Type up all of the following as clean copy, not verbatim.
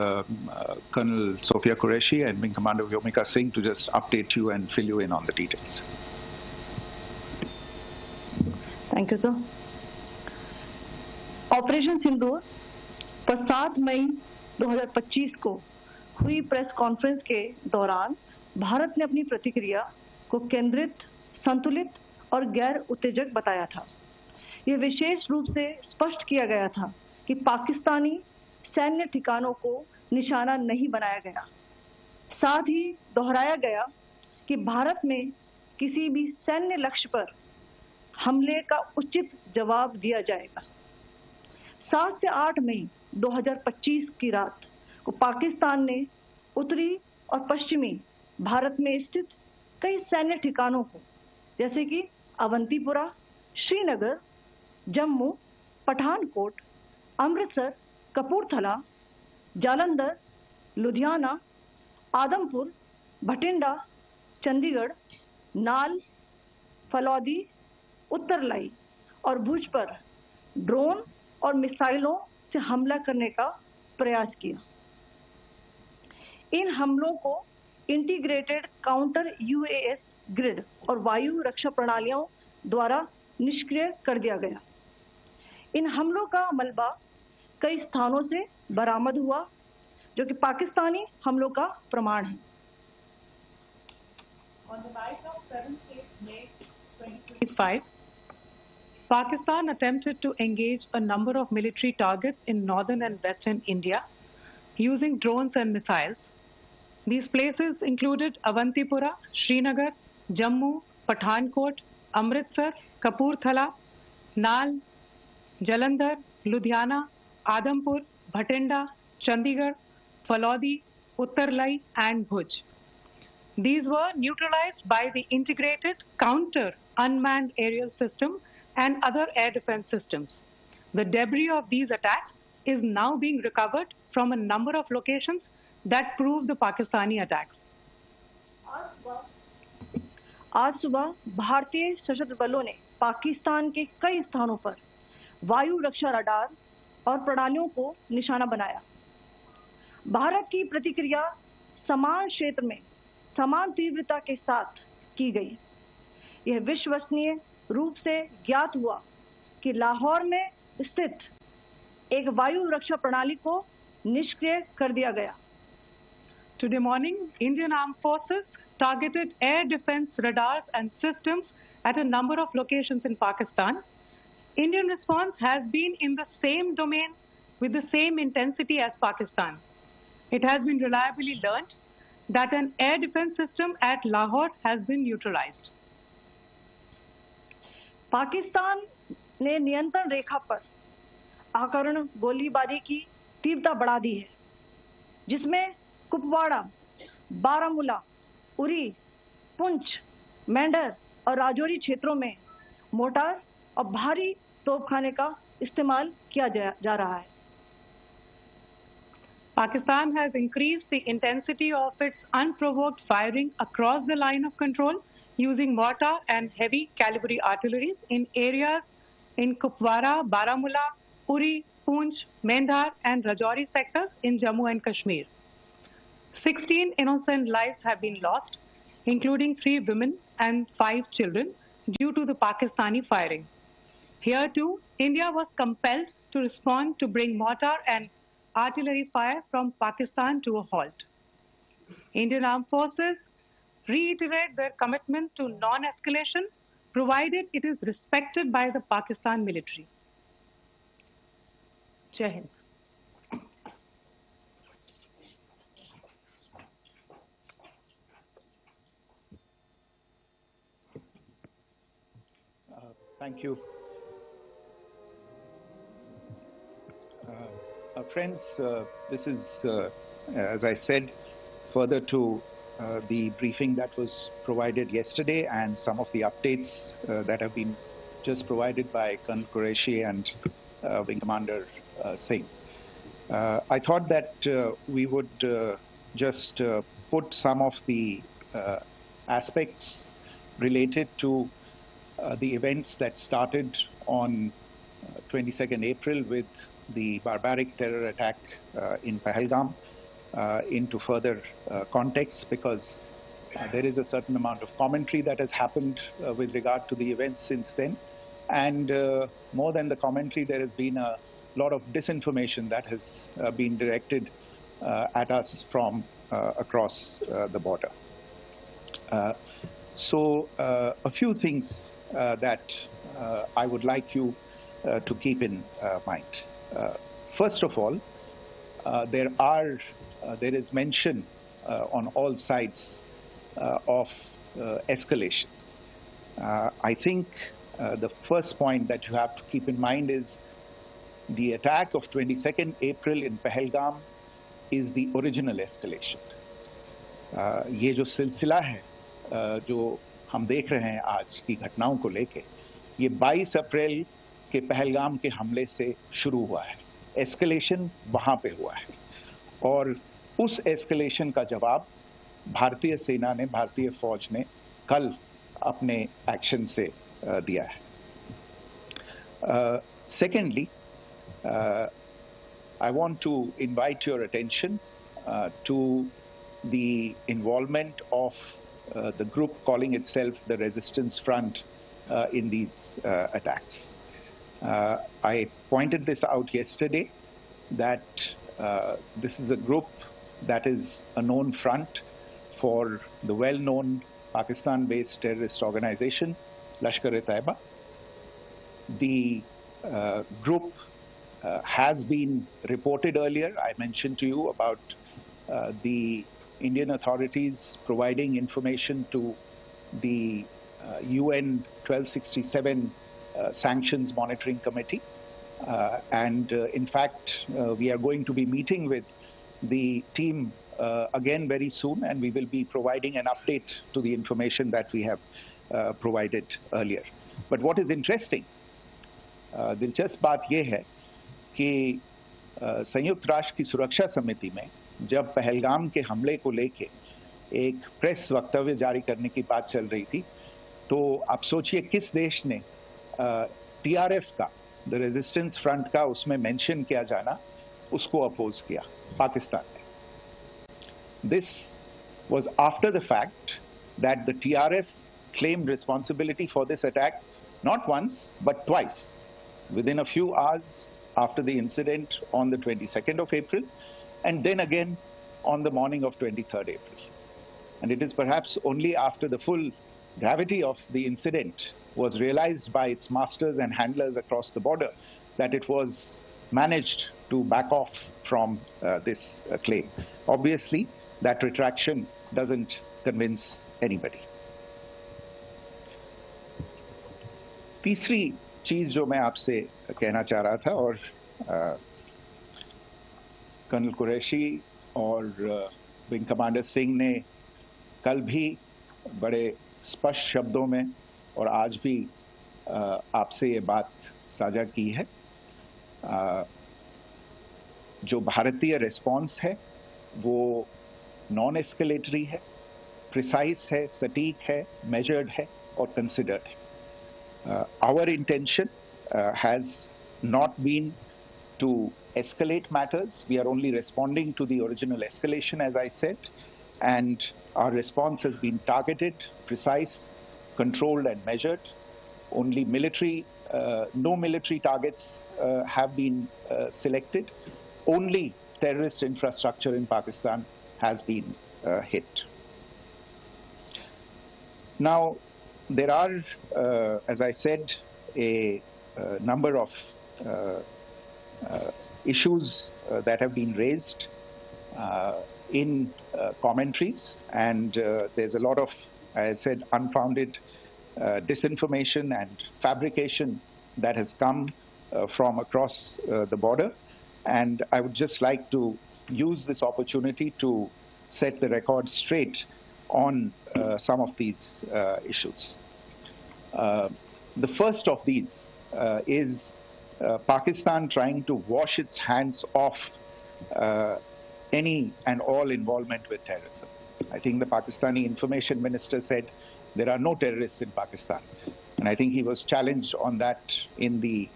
Colonel Sophia Qureshi and Wing Commander Vyomika Singh to just update you and fill you in on the details. Thank you, sir. Operation Sindoor पर 7 मई 2025 को हुई press conference के दौरान भारत ने अपनी प्रतिक्रिया को केंद्रित, संतुलित और गैर उत्तेजक बताया था। यह विशेष रूप से स्पष्ट किया गया था कि पाकिस्तानी सैन्य ठिकानों को निशाना नहीं बनाया गया। साथ ही दोहराया गया कि भारत में किसी भी सैन्य लक्ष्य पर हमले का उचित जवाब दिया जाएगा। 7 से 8 मई 2025 की रात को पाकिस्तान ने उत्तरी और पश्चिमी भारत में स्थित कई सैन्य ठिकानों को, जैसे कि अवंतीपुरा, श्रीनगर, जम्मू, पठानकोट, अमृतसर, कपूरथला, जालंधर, लुधियाना, आदमपुर, भटिंडा, चंडीगढ़, नाल, फलौदी, उत्तरलाई और भुज पर ड्रोन और मिसाइलों से हमला करने का प्रयास किया। इन हमलों को इंटीग्रेटेड काउंटर यूएएस ग्रिड और वायु रक्षा प्रणालियों द्वारा निष्क्रिय कर दिया गया। इन हमलों का मलबा कई स्थानों से बरामद हुआ, जो कि पाकिस्तानी हमलों का प्रमाण है। On the night of 7th May 2025, Pakistan attempted to engage a number of military targets in northern and western India using drones and missiles. These places included Avantipura, Srinagar, Jammu, Pathankot, Amritsar, Kapurthala, Nal, Jalandhar, Ludhiana, Adampur, Bhatinda, Chandigarh, Falodi, Uttarlai and Bhuj. These were neutralized by the integrated counter unmanned aerial system and other air defense systems. The debris of these attacks is now being recovered from a number of locations that prove the Pakistani attacks. आज सुबह भारतीय सशस्त्र बलों ने पाकिस्तान के कई स्थानों पर वायु रक्षा रडार और प्रणालियों को निशाना बनाया। भारत की प्रतिक्रिया समान क्षेत्र में समान तीव्रता के साथ की गई। यह विश्वसनीय रूप से ज्ञात हुआ कि लाहौर में स्थित एक वायु रक्षा प्रणाली को निष्क्रिय कर दिया गया। Today morning, Indian Armed Forces targeted air defense radars and systems at a number of locations in Pakistan. Indian response has been in the same domain with the same intensity as Pakistan. It has been reliably learnt that an air defense system at Lahore has been neutralized. Pakistan ने नियंत्रण रेखा पर आकरण गोलीबारी की तीव्रता बढ़ा दी है, जिसमें कुपवाड़ा, बारामूला, उरी, पुंछ, मेंढर और राजौरी क्षेत्रों में मोर्टार और भारी तोपखाने का इस्तेमाल किया जा रहा है। Pakistan has increased the intensity of its unprovoked firing across the line of control using mortar and heavy calibre artillery in areas in Kupwara, Baramulla, Uri, Poonch, Mendhar and Rajouri sectors in Jammu and Kashmir. 16 innocent lives have been lost, including 3 women and 5 children, due to the Pakistani firing. Here too, India was compelled to respond to bring mortar and artillery fire from Pakistan to a halt. Indian Armed Forces reiterate their commitment to non-escalation, provided it is respected by the Pakistan military. Jai Hind. Thank you. Friends, this is, as I said, further to the briefing that was provided yesterday and some of the updates that have been just provided by Colonel Qureshi and Wing Commander Singh. I thought that we would just put some of the aspects related to the events that started on 22nd April with the barbaric terror attack in Pahalgam into further context, because there is a certain amount of commentary that has happened with regard to the events since then. And more than the commentary, there has been a lot of disinformation that has been directed at us from across the border. So a few things that I would like you to keep in mind. First of all, there is mention on all sides of escalation. I think the first point that you have to keep in mind is the attack of 22nd April in Pahalgam is the original escalation. ये जो सिलसिला है जो हम देख रहे हैं आज की घटनाओं को लेके, ये 22 अप्रैल के पहलगाम के हमले से शुरू हुआ है. एस्केलेशन वहां पे हुआ है और उस एस्केलेशन का जवाब भारतीय सेना ने, भारतीय फौज ने कल अपने एक्शन से दिया है. Secondly, I want to invite your attention to the involvement of the group calling itself the Resistance Front in these attacks. I pointed this out yesterday that this is a group that is a known front for the well-known Pakistan-based terrorist organization, Lashkar-e-Taiba. The group has been reported earlier. I mentioned to you about the Indian authorities providing information to the UN 1267 Sanctions Monitoring Committee. And in fact, we are going to be meeting with the team again very soon, and we will be providing an update to the information that we have provided earlier. But what is interesting, दिलचस्प बात यह है कि संयुक्त राष्ट्र की सुरक्षा समिति में जब पहलगाम के हमले को लेके एक प्रेस वक्तव्य जारी करने की बात चल रही थी, तो आप सोचिए किस देश ने टीआरएफ का, द रेजिस्टेंस फ्रंट का उसमें मेंशन किया जाना, उसको अपोज किया, पाकिस्तान ने. This was after the fact that the TRF claimed responsibility for this attack not once but twice, within a few hours after the incident on the 22nd of April, and then again on the morning of 23rd April. And it is perhaps only after the full gravity of the incident was realized by its masters and handlers across the border that it was managed to back off from this claim. Obviously, that retraction doesn't convince anybody. तीसरी चीज जो मैं आपसे कहना चाह रहा था, और कर्नल कुरैशी और विंग कमांडर सिंह ने कल भी बड़े स्पष्ट शब्दों में और आज भी आपसे ये बात साझा की है. जो भारतीय रिस्पॉन्स है वो नॉन एस्केलेटरी है, प्रिसाइज है, सटीक है, मेजर्ड है और कंसिडर्ड है. Our intention has not been to escalate matters. We are only responding to the original escalation, as I said, and our response has been targeted, precise, controlled and measured. Only military, no military targets have been selected. Only terrorist infrastructure in Pakistan has been hit. Now, there are, as I said, a number of issues that have been raised in commentaries, and there's a lot of, as I said, unfounded disinformation and fabrication that has come from across the border. And I would just like to use this opportunity to set the record straight on some of these issues. The first of these is Pakistan trying to wash its hands off any and all involvement with terrorism. I think the Pakistani information minister said there are no terrorists in Pakistan. And I think he was challenged on that in the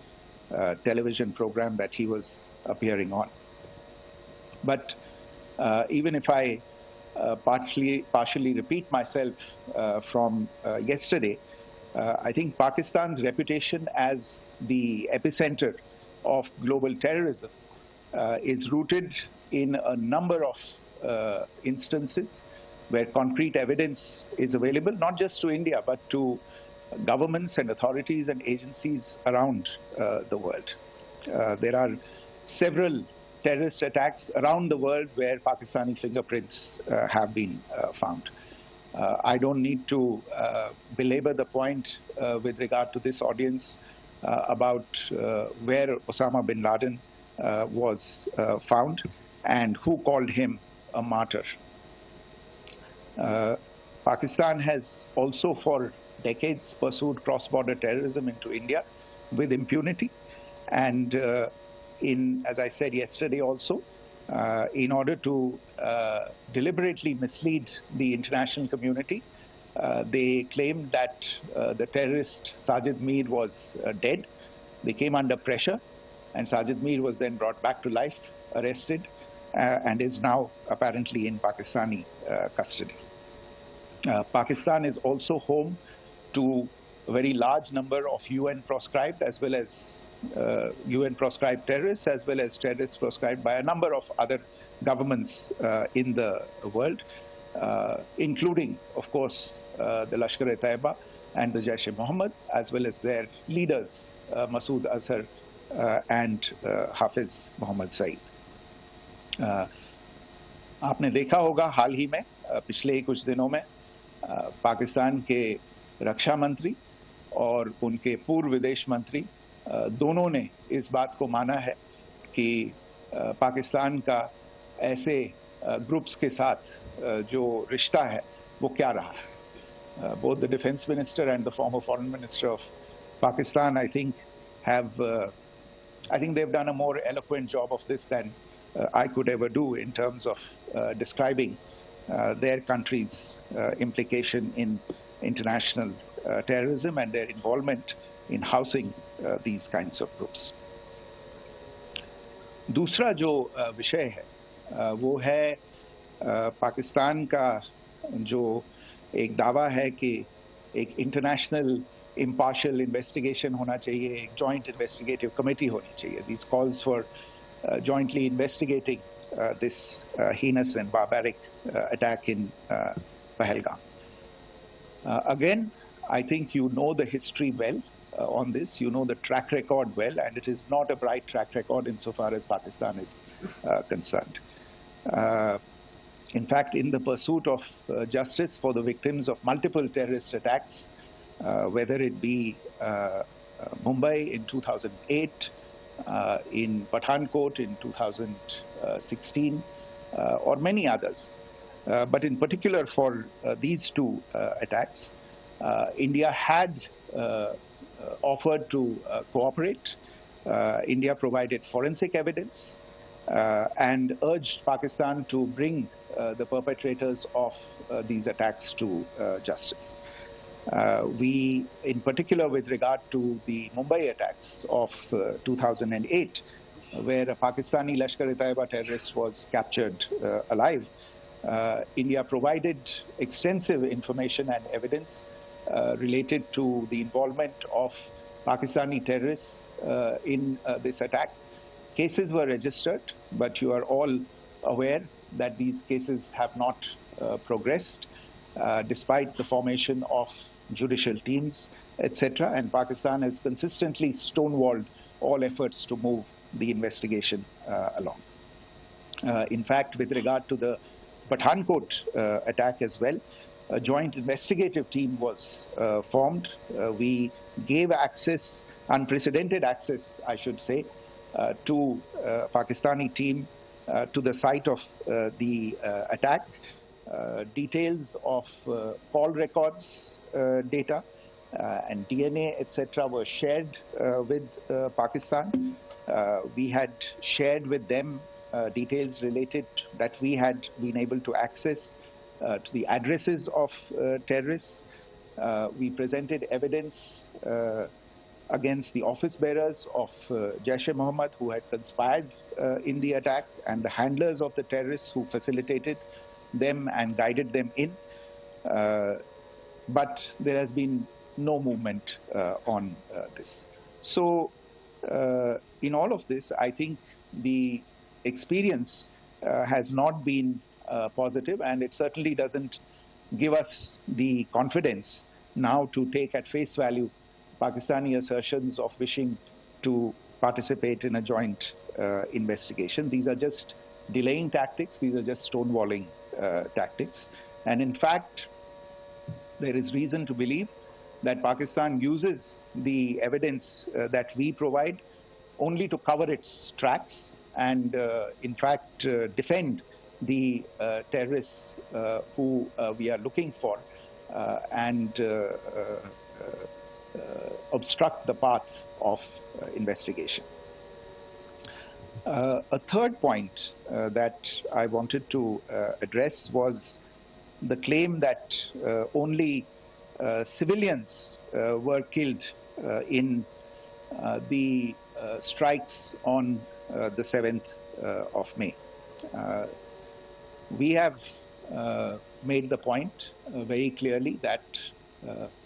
television program that he was appearing on. But even if I partially repeat myself from yesterday, I think Pakistan's reputation as the epicenter of global terrorism is rooted in a number of instances where concrete evidence is available, not just to India, but to governments and authorities and agencies around the world. There are several terrorist attacks around the world where Pakistani fingerprints have been found. I don't need to belabor the point with regard to this audience about where Osama bin Laden was found and who called him a martyr. Pakistan has also for decades pursued cross-border terrorism into India with impunity, and as I said yesterday also, in order to deliberately mislead the international community, they claimed that the terrorist Sajid Mir was dead. They came under pressure, and Sajid Mir was then brought back to life, arrested, and is now apparently in Pakistani custody. Pakistan is also home to a very large number of UN proscribed as well as UN proscribed terrorists, as well as terrorists proscribed by a number of other governments in the world, including, of course, the Lashkar-e-Taiba and the Jaish-e-Mohammed, as well as their leaders, Masood Azhar and Hafiz Mohammed Saeed. आपने देखा होगा हाल ही में पिछले कुछ दिनों में पाकिस्तान के रक्षा मंत्री और उनके पूर्व विदेश मंत्री दोनों ने इस बात को माना है कि पाकिस्तान का ऐसे ग्रुप्स के साथ जो रिश्ता है वो क्या रहा है. Both the defense minister and the former foreign minister of Pakistan, I think they've done a more eloquent job of this than I could ever do in terms of describing their country's implication in international terrorism and their involvement in housing these kinds of groups. दूसरा जो विषय है वो है पाकिस्तान का जो एक दावा है कि एक इंटरनेशनल impartial investigation होना चाहिए, एक joint investigative committee होनी चाहिए. These calls for jointly investigating this heinous and barbaric attack in Pahalgam. Again, I think you know the history well on this. You know the track record well, and it is not a bright track record insofar as Pakistan is concerned. In fact, in the pursuit of justice for the victims of multiple terrorist attacks, whether it be Mumbai in 2008, in Pathankot in 2016, or many others. But in particular for these two attacks, India had offered to cooperate. India provided forensic evidence and urged Pakistan to bring the perpetrators of these attacks to justice. We, in particular with regard to the Mumbai attacks of 2008, where a Pakistani Lashkar-e-Taiba terrorist was captured alive, India provided extensive information and evidence related to the involvement of Pakistani terrorists in this attack. Cases were registered, but you are all aware that these cases have not progressed, despite the formation of judicial teams, etc. And Pakistan has consistently stonewalled all efforts to move the investigation along. In fact, with regard to the Pathankot attack as well, a joint investigative team was formed. We gave access, unprecedented access, I should say, to a Pakistani team to the site of the attack. Details of call records data and DNA, etc. were shared with Pakistan. We had shared with them details related that we had been able to access to the addresses of terrorists. We presented evidence against the office bearers of Jaish-e-Mohammed who had conspired in the attack, and the handlers of the terrorists who facilitated them and guided them in. But there has been no movement on this. So in all of this, I think the experience has not been positive, and it certainly doesn't give us the confidence now to take at face value Pakistani assertions of wishing to participate in a joint investigation. These are just delaying tactics. These are just stonewalling tactics. And in fact, there is reason to believe that Pakistan uses the evidence that we provide only to cover its tracks and, in fact, defend the terrorists who we are looking for and obstruct the path of investigation. A third point that I wanted to address was the claim that only civilians were killed in the strikes on the 7th of May. We have made the point very clearly that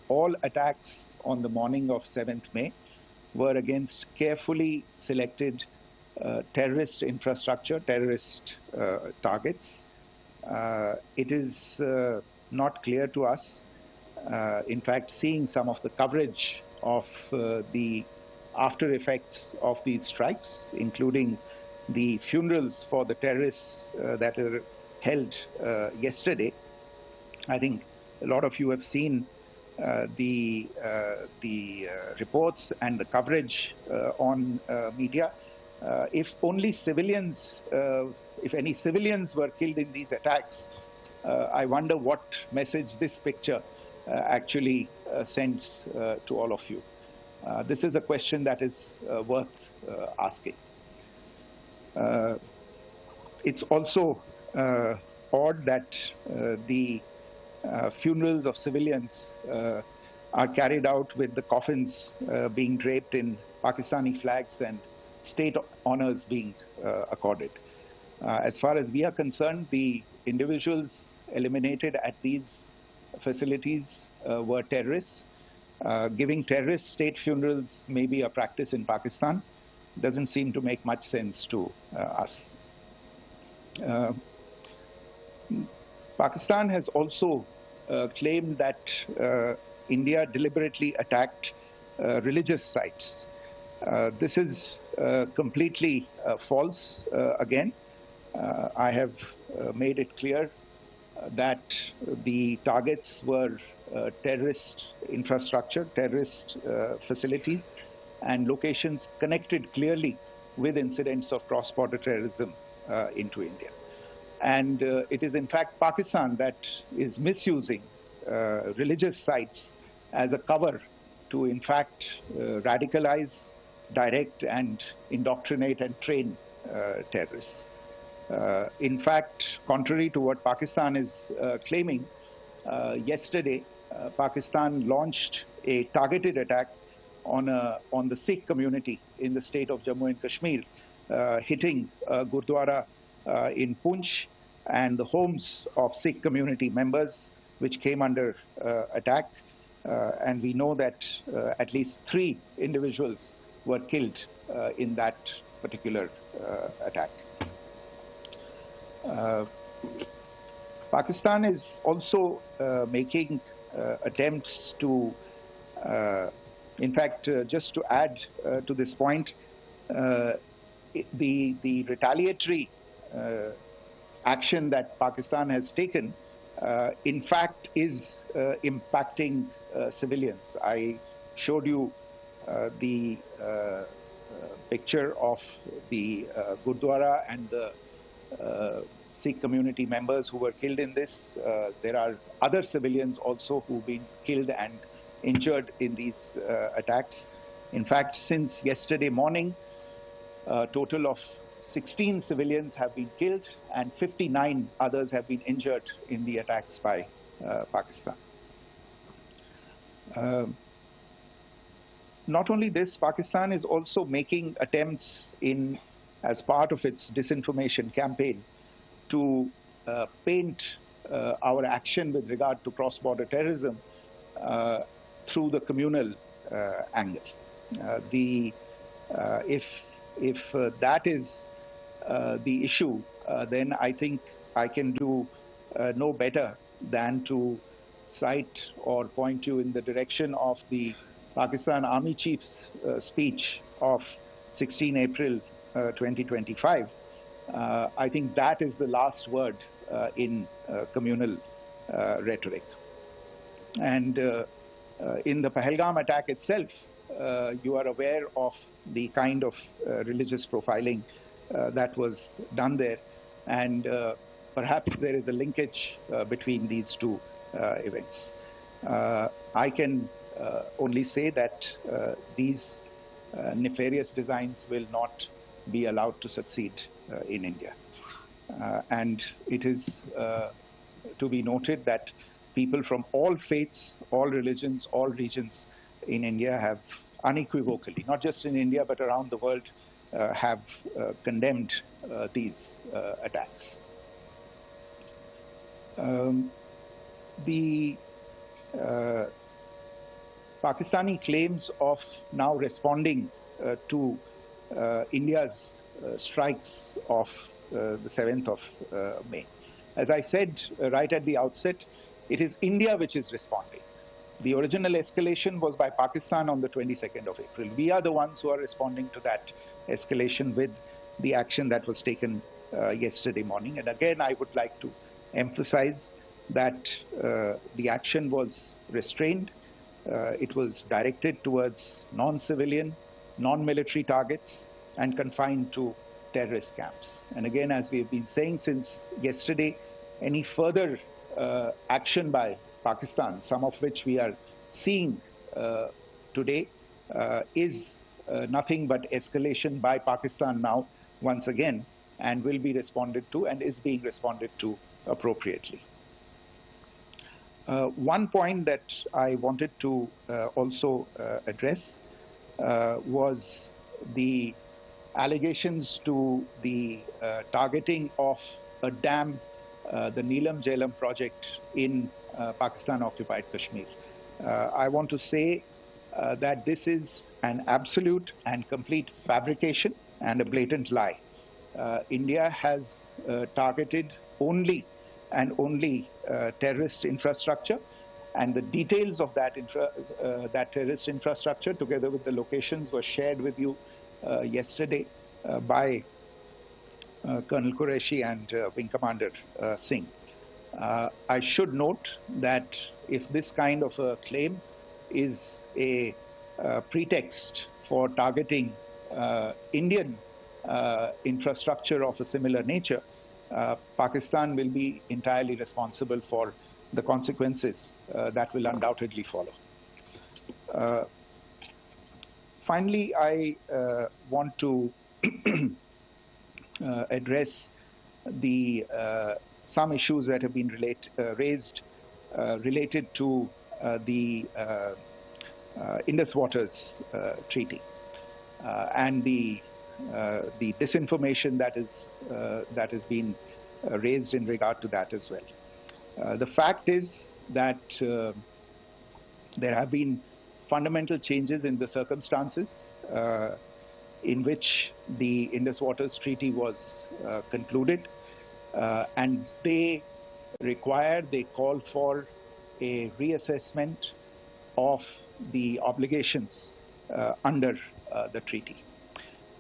all attacks on the morning of 7th May were against carefully selected terrorist infrastructure, terrorist targets. It is not clear to us, in fact, seeing some of the coverage of the after effects of these strikes, including the funerals for the terrorists that are held yesterday. I think a lot of you have seen the reports and the coverage on media. If only civilians, if any civilians were killed in these attacks, I wonder what message this picture actually sends to all of you. This is a question that is worth asking. It's also odd that the funerals of civilians are carried out with the coffins being draped in Pakistani flags and state honors being accorded. As far as we are concerned, the individuals eliminated at these facilities were terrorists. Giving terrorist state funerals may be a practice in Pakistan. Doesn't seem to make much sense to us. Pakistan has also claimed that India deliberately attacked religious sites. This is completely false again. I have made it clear that the targets were terrorist infrastructure, terrorist facilities, and locations connected clearly with incidents of cross-border terrorism into India. And it is in fact Pakistan that is misusing religious sites as a cover to in fact radicalize, direct and indoctrinate and train terrorists. In fact, contrary to what Pakistan is claiming, yesterday Pakistan launched a targeted attack on the Sikh community in the state of Jammu and Kashmir, hitting Gurdwara in Poonch and the homes of Sikh community members, which came under attack. And we know that at least 3 individuals were killed in that particular attack. Pakistan is also making attempts to, in fact, just to add to this point, the retaliatory action that Pakistan has taken, in fact, is impacting civilians. I showed you the picture of the Gurdwara and the Sikh community members who were killed in this. There are other civilians also who've been killed and injured in these attacks. In fact, since yesterday morning, a total of 16 civilians have been killed and 59 others have been injured in the attacks by Pakistan. not only this, Pakistan is also making attempts as part of its disinformation campaign to paint our action with regard to cross-border terrorism through the communal angle. If that is the issue, then I think I can do no better than to cite or point you in the direction of the Pakistan Army Chief's speech of 16 April 2025. I think that is the last word in communal rhetoric. And in the Pahalgam attack itself, you are aware of the kind of religious profiling that was done there. And perhaps there is a linkage between these two events. I can only say that these nefarious designs will not be allowed to succeed in India. And it is to be noted that people from all faiths, all religions, all regions in India have unequivocally, not just in India but around the world, have condemned these attacks. The Pakistani claims of now responding to India's strikes of the 7th of May. As I said right at the outset, it is India which is responding. The original escalation was by Pakistan on the 22nd of April. We are the ones who are responding to that escalation with the action that was taken yesterday morning. And again, I would like to emphasize that the action was restrained. It was directed towards non-civilian, non-military targets and confined to terrorist camps. And again, as we have been saying since yesterday, any further action by Pakistan, some of which we are seeing today, is nothing but escalation by Pakistan now, once again, and will be responded to and is being responded to appropriately. One point that I wanted to also address was the allegations to the targeting of a dam, the Neelam Jhelum project in Pakistan-occupied Kashmir. I want to say that this is an absolute and complete fabrication and a blatant lie. India has targeted only and only terrorist infrastructure, and the details of that terrorist infrastructure, together with the locations, were shared with you yesterday by Colonel Qureshi and Wing Commander Singh. I should note that if this kind of a claim is a pretext for targeting Indian infrastructure of a similar nature, Pakistan will be entirely responsible for the consequences that will undoubtedly follow. Finally, I want to address some issues that have been raised related to the Indus Waters Treaty and the disinformation that has been raised in regard to that as well. The fact is that there have been fundamental changes in the circumstances in which the Indus Waters Treaty was concluded, and they call for a reassessment of the obligations under the treaty.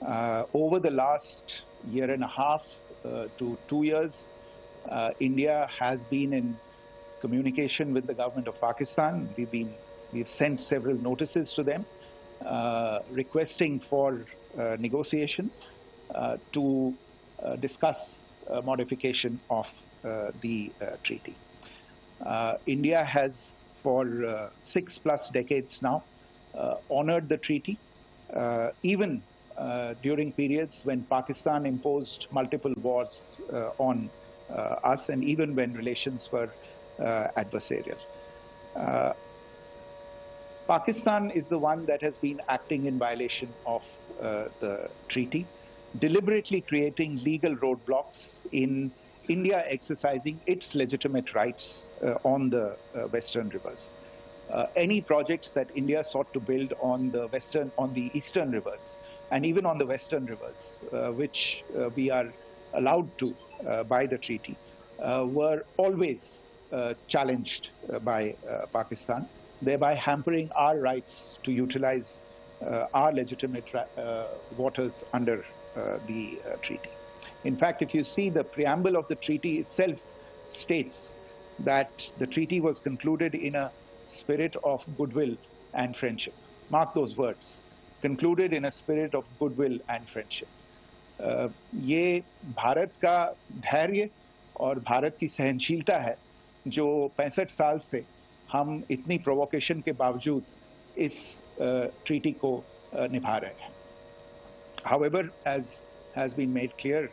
Over the last year and a half to 2 years, India has been in communication with the government of Pakistan. We've sent several notices to them requesting for negotiations to discuss modification of the treaty. India has for 6+ decades now honored the treaty, even during periods when Pakistan imposed multiple wars on us, and even when relations were adversarial. Pakistan is the one that has been acting in violation of the treaty, deliberately creating legal roadblocks in India exercising its legitimate rights on the western rivers. Any projects that India sought to build on the eastern rivers, and even on the western rivers, which we are allowed to by the treaty, were always challenged by Pakistan, thereby hampering our rights to utilize our legitimate waters under the treaty. In fact, if you see, the preamble of the treaty itself states that the treaty was concluded in a spirit of goodwill and friendship. Mark those words, concluded in a spirit of goodwill and friendship. ये भारत का धैर्य और भारत की सहनशीलता है जो 65 साल से हम इतनी प्रोवोकेशन के बावजूद इस ट्रीटी को निभा रहे हैं. However, as has been made clear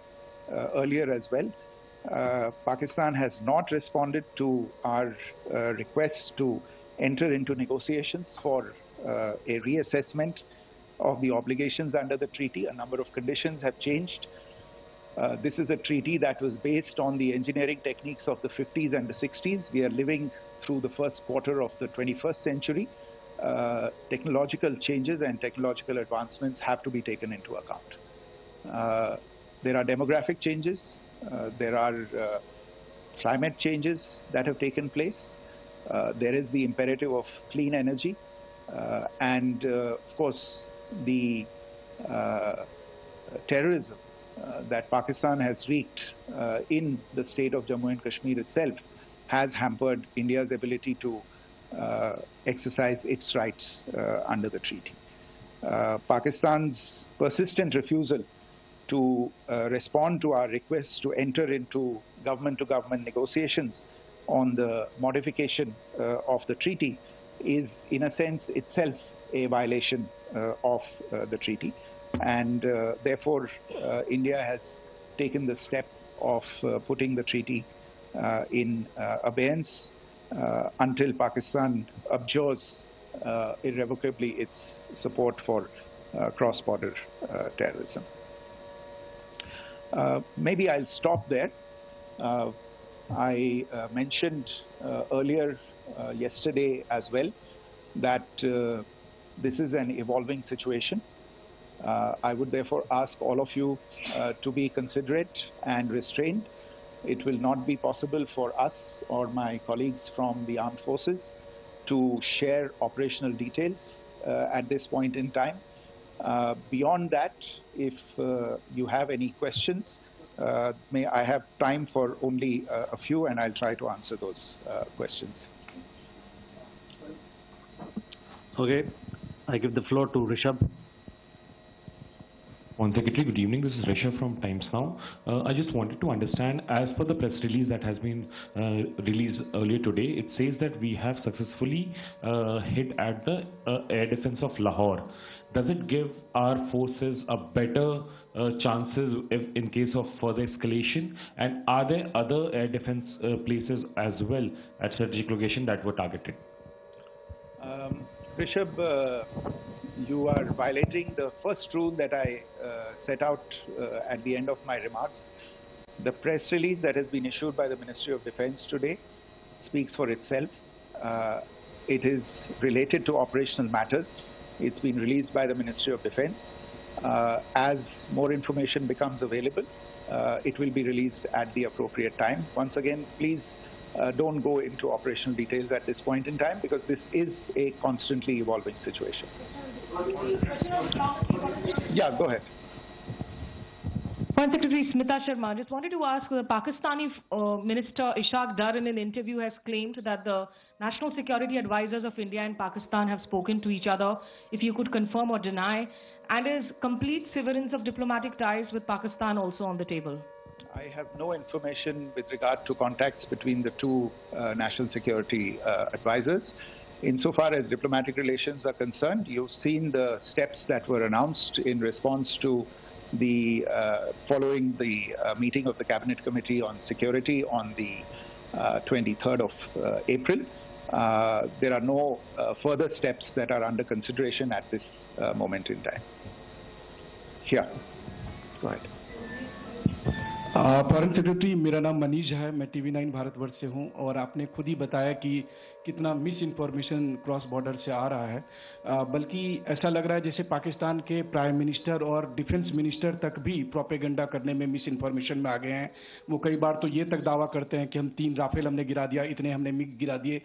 earlier as well, Pakistan has not responded to our requests to enter into negotiations for a reassessment of the obligations under the treaty. A number of conditions have changed. This is a treaty that was based on the engineering techniques of the 50s and the 60s. We are living through the first quarter of the 21st century. Technological changes and technological advancements have to be taken into account. There are demographic changes. There are climate changes that have taken place. There is the imperative of clean energy. And of course, the terrorism that Pakistan has wreaked in the state of Jammu and Kashmir itself has hampered India's ability to exercise its rights under the treaty. Pakistan's persistent refusal to respond to our requests to enter into government-to-government negotiations on the modification of the treaty is, in a sense, itself a violation of the treaty. And therefore, India has taken the step of putting the treaty in abeyance until Pakistan abjures irrevocably its support for cross-border terrorism. Maybe I'll stop there. I mentioned earlier yesterday as well that this is an evolving situation. I would therefore ask all of you to be considerate and restrained. It will not be possible for us or my colleagues from the armed forces to share operational details at this point in time. Beyond that, if you have any questions, may I have time for only a few, and I'll try to answer those questions. Okay, I give the floor to Rishabh. Secretary, good evening. This is Rishabh from Times Now. I just wanted to understand, as per the press release that has been released earlier today, it says that we have successfully hit at the air defense of Lahore. Does it give our forces a better chances in case of further escalation? And are there other air defense places as well at strategic location that were targeted? Rishabh, you are violating the first rule that I set out at the end of my remarks. The press release that has been issued by the Ministry of Defense today speaks for itself. It is related to operational matters. It's been released by the Ministry of Defense. As more information becomes available, it will be released at the appropriate time. Once again, please don't go into operational details at this point in time, because this is a constantly evolving situation. Yeah, go ahead. Foreign Secretary Smita Sharma, just wanted to ask, the Pakistani Minister Ishaq Dar in an interview has claimed that the national security advisors of India and Pakistan have spoken to each other. If you could confirm or deny, and is complete severance of diplomatic ties with Pakistan also on the table? I have no information with regard to contacts between the two national security advisors. Insofar as diplomatic relations are concerned, you've seen the steps that were announced in response to the following the meeting of the Cabinet Committee on Security on the 23rd of April. there are no further steps that are under consideration at this moment in time. Yeah, go ahead. Foreign secretary, मेरा नाम मनीष है, मैं TV9 Bharatvarsh से हूं और आपने खुद ही बताया कि कितना मिस इन्फॉर्मेशन क्रॉस बॉर्डर से आ रहा है, बल्कि ऐसा लग रहा है जैसे पाकिस्तान के प्राइम मिनिस्टर और डिफेंस मिनिस्टर तक भी प्रोपेगेंडा करने में मिस इन्फॉर्मेशन में आ गए हैं। वो कई बार तो ये तक दावा करते हैं कि हम 3 राफेल हमने गिरा दिया, इतने हमने मिग गिरा दिए,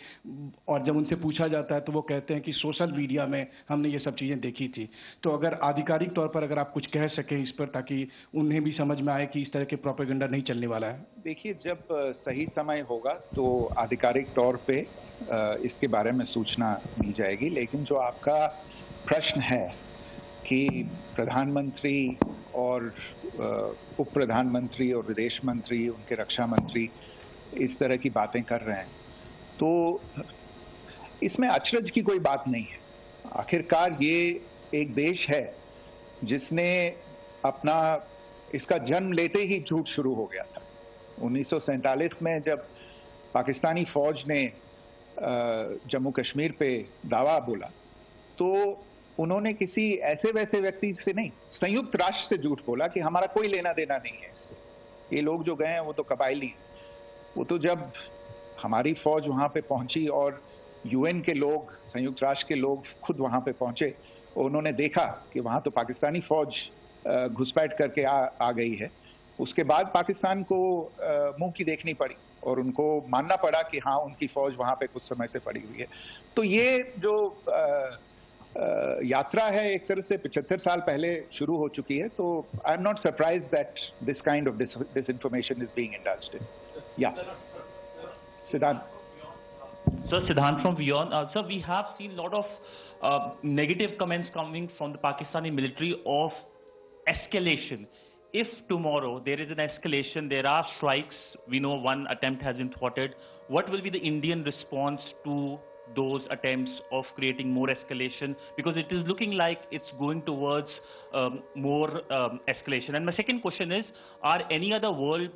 और जब उनसे पूछा जाता है तो वो कहते हैं कि सोशल मीडिया में हमने ये सब चीज़ें देखी थी। तो अगर आधिकारिक तौर पर अगर आप कुछ कह सकें इस पर, ताकि उन्हें भी समझ में आए कि इस तरह के प्रोपेगेंडा नहीं चलने वाला है। देखिए, जब सही समय होगा तो आधिकारिक तौर पे इसके बारे में सूचना दी जाएगी, लेकिन जो आपका प्रश्न है कि प्रधानमंत्री और उप प्रधानमंत्री और विदेश मंत्री, उनके रक्षा मंत्री इस तरह की बातें कर रहे हैं, तो इसमें अचरज की कोई बात नहीं है। आखिरकार ये एक देश है जिसने अपना इसका जन्म लेते ही झूठ शुरू हो गया था। 1947 में जब पाकिस्तानी फौज ने जम्मू कश्मीर पे दावा बोला, तो उन्होंने किसी ऐसे वैसे व्यक्ति से नहीं, संयुक्त राष्ट्र से झूठ बोला कि हमारा कोई लेना देना नहीं है इससे। ये लोग जो गए हैं वो तो कबायली, वो तो जब हमारी फौज वहां पे पहुंची और UN के लोग, संयुक्त राष्ट्र के लोग खुद वहां पे पहुंचे, उन्होंने देखा कि वहां तो पाकिस्तानी फौज घुसपैठ करके आ गई है, उसके बाद पाकिस्तान को मुंह की देखनी पड़ी और उनको मानना पड़ा कि हाँ, उनकी फौज वहां पे कुछ समय से पड़ी हुई है। तो ये जो यात्रा है एक तरह से 75 साल पहले शुरू हो चुकी है। तो I am not surprise that this kind of disinformation is being indulged in. Yeah, Siddhant. Sir, Siddhant from Beyond. Sir, we have seen a lot of negative comments coming from the Pakistani military of escalation. If tomorrow there is an escalation, there are strikes, we know one attempt has been thwarted, what will be the Indian response to those attempts of creating more escalation? Because it is looking like it's going towards more escalation. And my second question is, are any other world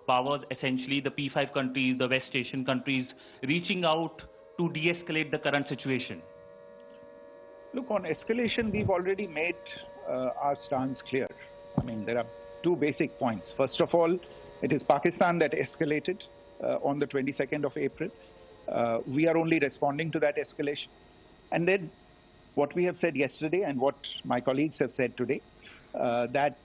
powers, essentially the P5 countries, the West Asian countries, reaching out to de-escalate the current situation? Look, on escalation, we've already made our stance clear. I mean, there are 2 basic points. First of all, it is Pakistan that escalated on the 22nd of April. We are only responding to that escalation. And then what we have said yesterday and what my colleagues have said today, that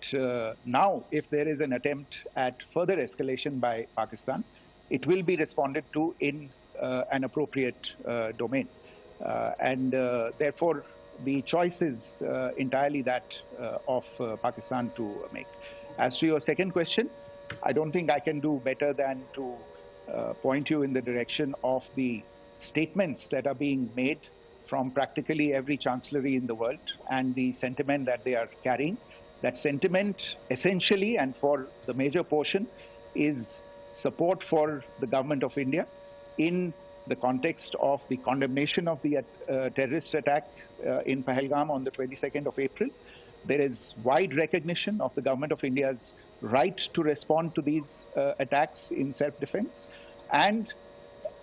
now if there is an attempt at further escalation by Pakistan, it will be responded to in an appropriate domain. And therefore, the choice is entirely that of Pakistan to make. As to your second question, I don't think I can do better than to point you in the direction of the statements that are being made from practically every chancellery in the world and the sentiment that they are carrying. That sentiment essentially, and for the major portion, is support for the government of India in the context of the condemnation of the terrorist attack in Pahalgam on the 22nd of April. There is wide recognition of the government of India's right to respond to these attacks in self-defense, and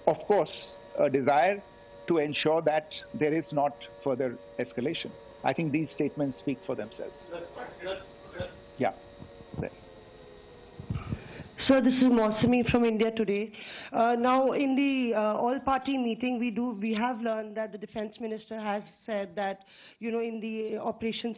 of course a desire to ensure that there is not further escalation. I think these statements speak for themselves. Yeah. There. Sir, this is Mausami from India Today. Now, in the all-party meeting, we have learned that the Defense Minister has said that, you know, in the Operation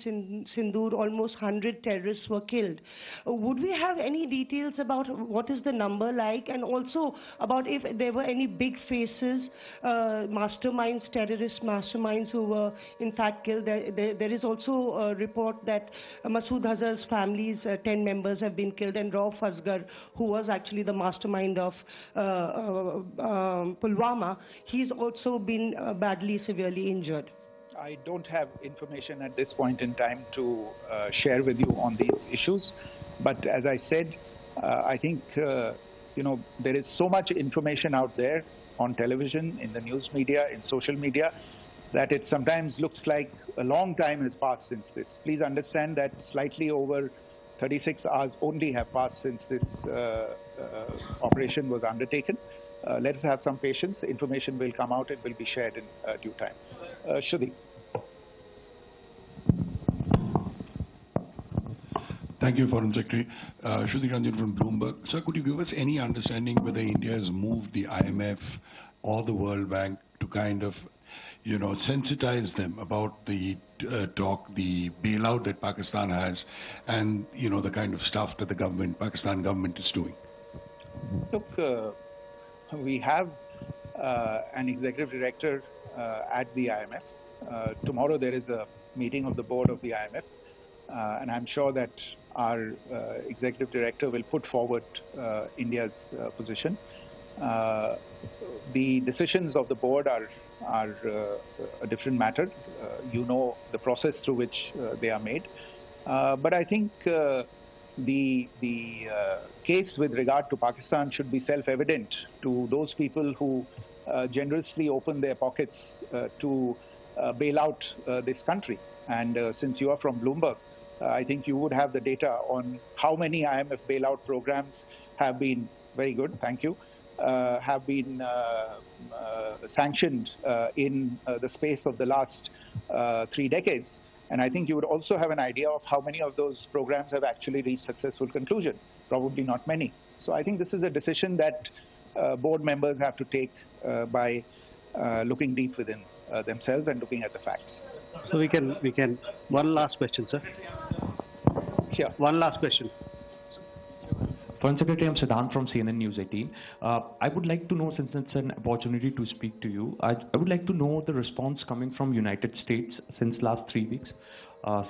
Sindoor, almost 100 terrorists were killed. Would we have any details about what is the number like, and also about if there were any big faces, masterminds, terrorist masterminds who were in fact killed? There is also a report that Masood Azhar's family's 10 members have been killed, and Rauf Asghar, who was actually the mastermind of Pulwama, he's also been badly, severely injured. I don't have information at this point in time to share with you on these issues. But as I said, I think, you know, there is so much information out there on television, in the news media, in social media, that it sometimes looks like a long time has passed since this. Please understand that slightly over 36 hours only have passed since this operation was undertaken. Let us have some patience. Information will come out and will be shared in due time. Shruti. Thank you, Foreign Secretary. Shruti Ranjan from Bloomberg. Sir, could you give us any understanding whether India has moved the IMF or the World Bank to kind of, sensitize them about the the bailout that Pakistan has and, the kind of stuff that the Pakistan government is doing? Look, we have an executive director at the IMF. Tomorrow there is a meeting of the board of the IMF, and I'm sure that our executive director will put forward India's position. The decisions of the board are a different matter. You know the process through which they are made. But I think the case with regard to Pakistan should be self-evident to those people who generously open their pockets to bail out this country. And since you are from Bloomberg, I think you would have the data on how many IMF bailout programs have been, very good, thank you, have been sanctioned in the space of the last 3 decades. And I think you would also have an idea of how many of those programs have actually reached successful conclusion. Probably not many. So I think this is a decision that board members have to take by looking deep within themselves and looking at the facts. So we can, one last question, sir. Sure. One last question. Foreign Secretary, I'm Siddhant from CNN News 18. I would like to know, since it's an opportunity to speak to you, I would like to know the response coming from United States since last 3 weeks.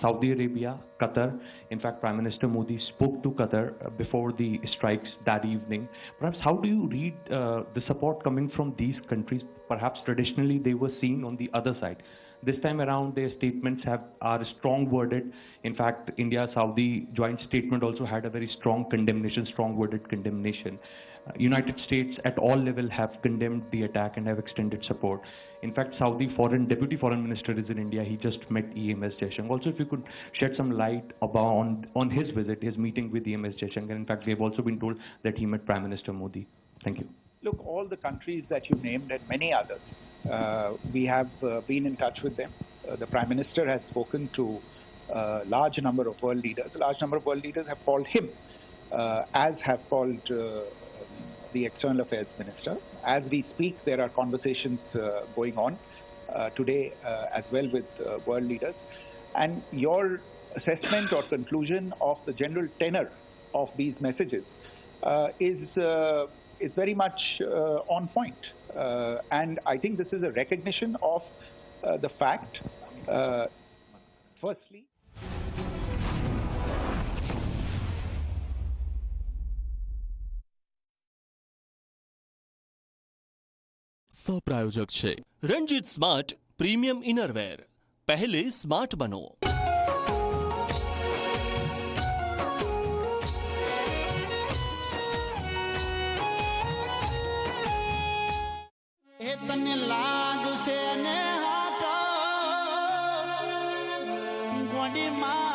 Saudi Arabia, Qatar. In fact, Prime Minister Modi spoke to Qatar before the strikes that evening. Perhaps how do you read the support coming from these countries? Perhaps traditionally they were seen on the other side. This time around, their statements are strong worded. In fact, India-Saudi joint statement also had a very strong condemnation, strong worded condemnation. United States at all levels have condemned the attack and have extended support. In fact, Saudi Deputy Foreign Minister is in India. He just met EMS Jaishankar. Also, if you could shed some light on his visit, his meeting with EMS Jaishankar. In fact, we have also been told that he met Prime Minister Modi. Thank you. Look, all the countries that you named and many others, we have been in touch with them. The Prime Minister has spoken to a large number of world leaders. A large number of world leaders have called him, as have called the External Affairs Minister. As we speak, there are conversations going on today as well with world leaders. And your assessment or conclusion of the general tenor of these messages is very much on point. And I think this is a recognition of the fact, firstly, સહપ્રાયોજક છે Ranjit smart premium innerwear. પહેલે smart બનો. તને લાગશે ને હાટો ગોડી માં